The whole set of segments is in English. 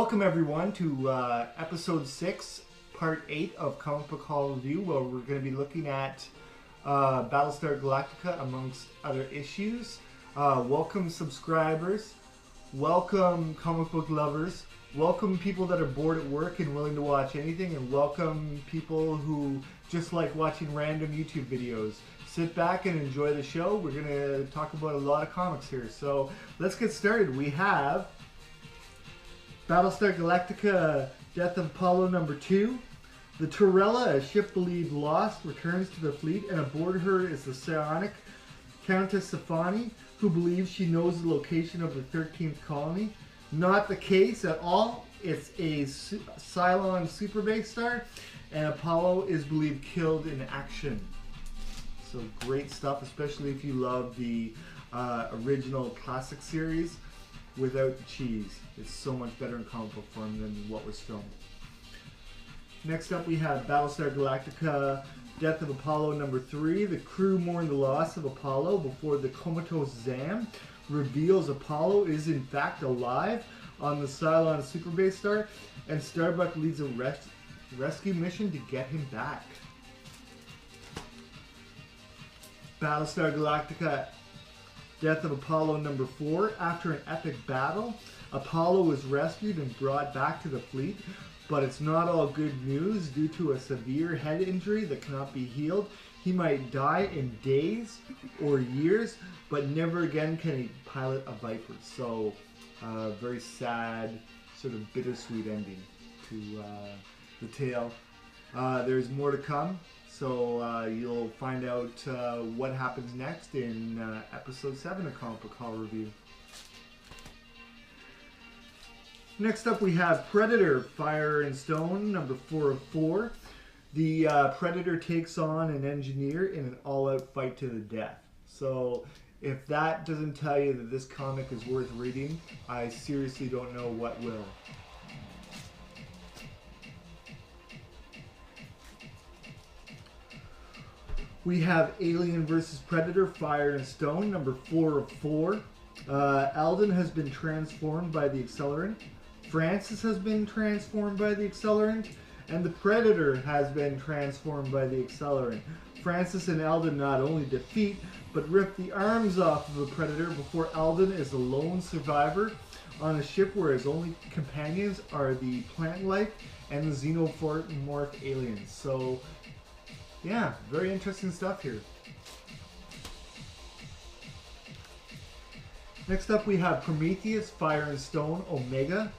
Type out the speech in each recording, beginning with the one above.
Welcome everyone to episode 6, part 8 of Comic Book Hall Review, where we're going to be looking at Battlestar Galactica amongst other issues. Welcome subscribers, welcome comic book lovers, welcome people that are bored at work and willing to watch anything, and welcome people who just like watching random YouTube videos. Sit back and enjoy the show. We're going to talk about a lot of comics here. So let's get started. We have Battlestar Galactica, Death of Apollo number 2. The Torella, a ship believed lost, returns to the fleet, and aboard her is the psionic Countess Safani, who believes she knows the location of the 13th colony. Not the case at all. It's a Cylon superbase star, and Apollo is believed killed in action. So great stuff, especially if you love the original classic series without the cheese. It's so much better in comic book form than what was filmed. Next up we have Battlestar Galactica, Death of Apollo number 3. The crew mourn the loss of Apollo before the comatose Zam reveals Apollo is in fact alive on the Cylon superbase star, and Starbuck leads a rescue mission to get him back. Battlestar Galactica, Death of Apollo number 4. After an epic battle, Apollo is rescued and brought back to the fleet, but it's not all good news. Due to a severe head injury that cannot be healed, he might die in days or years, but never again can he pilot a Viper. So, very sad, sort of bittersweet ending to the tale. There's more to come. So you'll find out what happens next in episode 7 of Comic Book Hall Review. Next up we have Predator, Fire and Stone, number 4 of 4. The Predator takes on an engineer in an all-out fight to the death. So if that doesn't tell you that this comic is worth reading, I seriously don't know what will. We have Alien vs. Predator, Fire and Stone, number 4 of 4. Alden has been transformed by the accelerant. Francis has been transformed by the accelerant. And the Predator has been transformed by the accelerant. Francis and Alden not only defeat, but rip the arms off of the Predator before Alden is a lone survivor on a ship where his only companions are the plant life and the xenomorph aliens. So, yeah, very interesting stuff here. Next up we have Prometheus, Fire and Stone, Omega.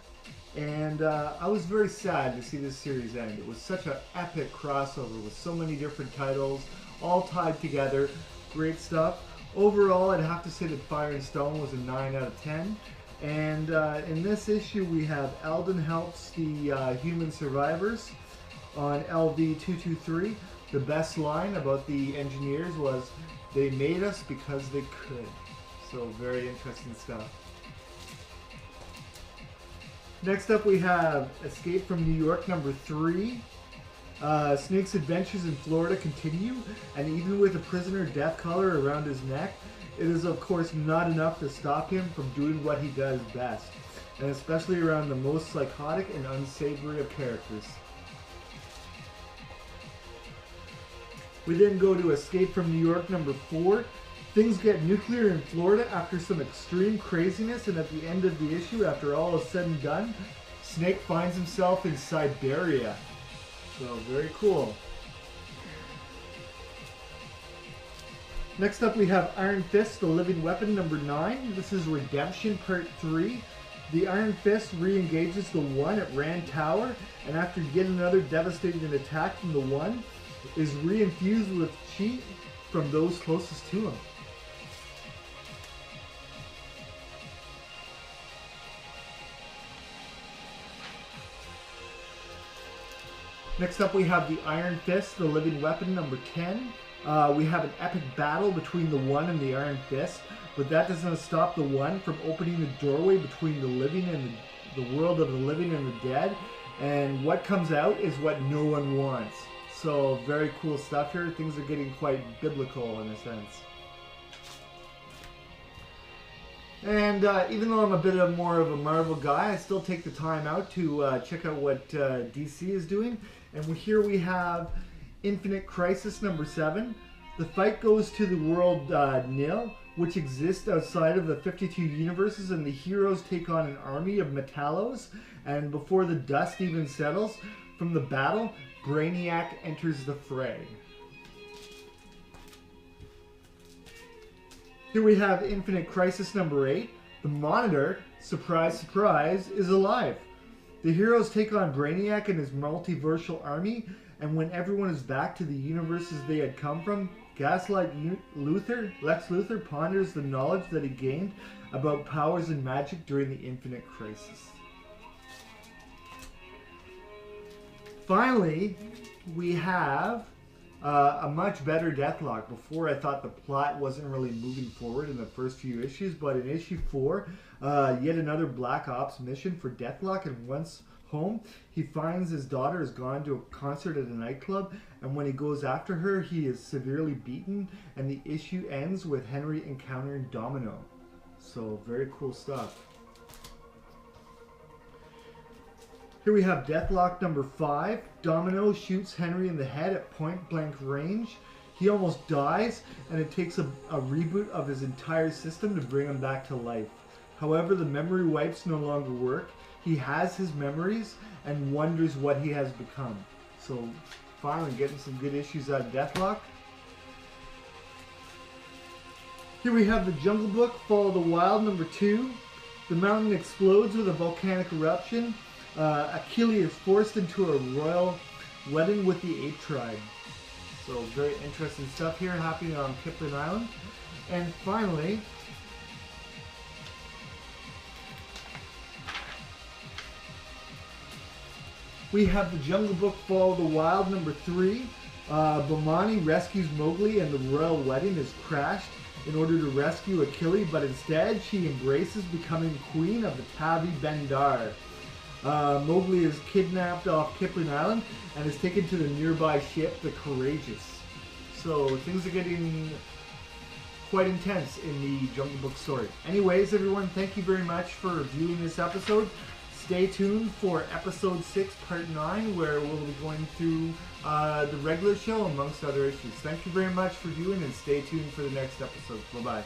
And I was very sad to see this series end. It was such an epic crossover with so many different titles, all tied together. Great stuff. Overall, I'd have to say that Fire and Stone was a 9 out of 10. And in this issue we have Alden helps the human survivors on LV-223. The best line about the engineers was, "They made us because they could." So very interesting stuff. Next up we have Escape from New York number 3. Snake's adventures in Florida continue, and even with a prisoner death collar around his neck, it is of course not enough to stop him from doing what he does best, and especially around the most psychotic and unsavory of characters. We then go to Escape from New York number 4. Things get nuclear in Florida after some extreme craziness, and at the end of the issue, after all is said and done, Snake finds himself in Siberia. So very cool. Next up we have Iron Fist, the Living Weapon number 9. This is Redemption part 3. The Iron Fist re-engages the One at Rand Tower, and after yet another devastating attack from the One, is re-infused with chi from those closest to him. Next up we have the Iron Fist, the Living Weapon number 10. We have an epic battle between the One and the Iron Fist, but that doesn't stop the One from opening the doorway between the living and the world of the living and the dead, and what comes out is what no one wants. So very cool stuff here. Things are getting quite biblical in a sense. And even though I'm a bit more of a Marvel guy, I still take the time out to check out what DC is doing. And here we have Infinite Crisis number 7. The fight goes to the world Nil, which exists outside of the 52 universes, and the heroes take on an army of Metallos. And before the dust even settles from the battle, Brainiac enters the fray. Here we have Infinite Crisis number 8. The Monitor, surprise, surprise, is alive. The heroes take on Brainiac and his multiversal army, and when everyone is back to the universes they had come from, Gaslight Lex Luthor ponders the knowledge that he gained about powers and magic during the Infinite Crisis. Finally, we have a much better Deathlock. Before, I thought the plot wasn't really moving forward in the first few issues, but in issue 4, yet another Black Ops mission for Deathlock, and once home, he finds his daughter has gone to a concert at a nightclub, and when he goes after her, he is severely beaten, and the issue ends with Henry encountering Domino. So, very cool stuff. Here we have Deathlock number 5. Domino shoots Henry in the head at point blank range. He almost dies, and it takes a reboot of his entire system to bring him back to life. However, the memory wipes no longer work. He has his memories and wonders what he has become. So, finally getting some good issues out of Deathlock. Here we have the Jungle Book, Fall of the Wild number 2. The mountain explodes with a volcanic eruption. Achilles is forced into a royal wedding with the ape tribe. So very interesting stuff here happening on Kipling Island. And finally, we have the Jungle Book Fall of the Wild number 3. Bomani rescues Mowgli and the royal wedding is crashed in order to rescue Achilles, but instead she embraces becoming queen of the Tavi Bendar. Mowgli is kidnapped off Kipling Island and is taken to the nearby ship, the Courageous. So things are getting quite intense in the Jungle Book story. Anyways, everyone, thank you very much for viewing this episode. Stay tuned for episode 6, part 9, where we'll be going through the regular show amongst other issues. Thank you very much for viewing, and stay tuned for the next episode. Bye-bye.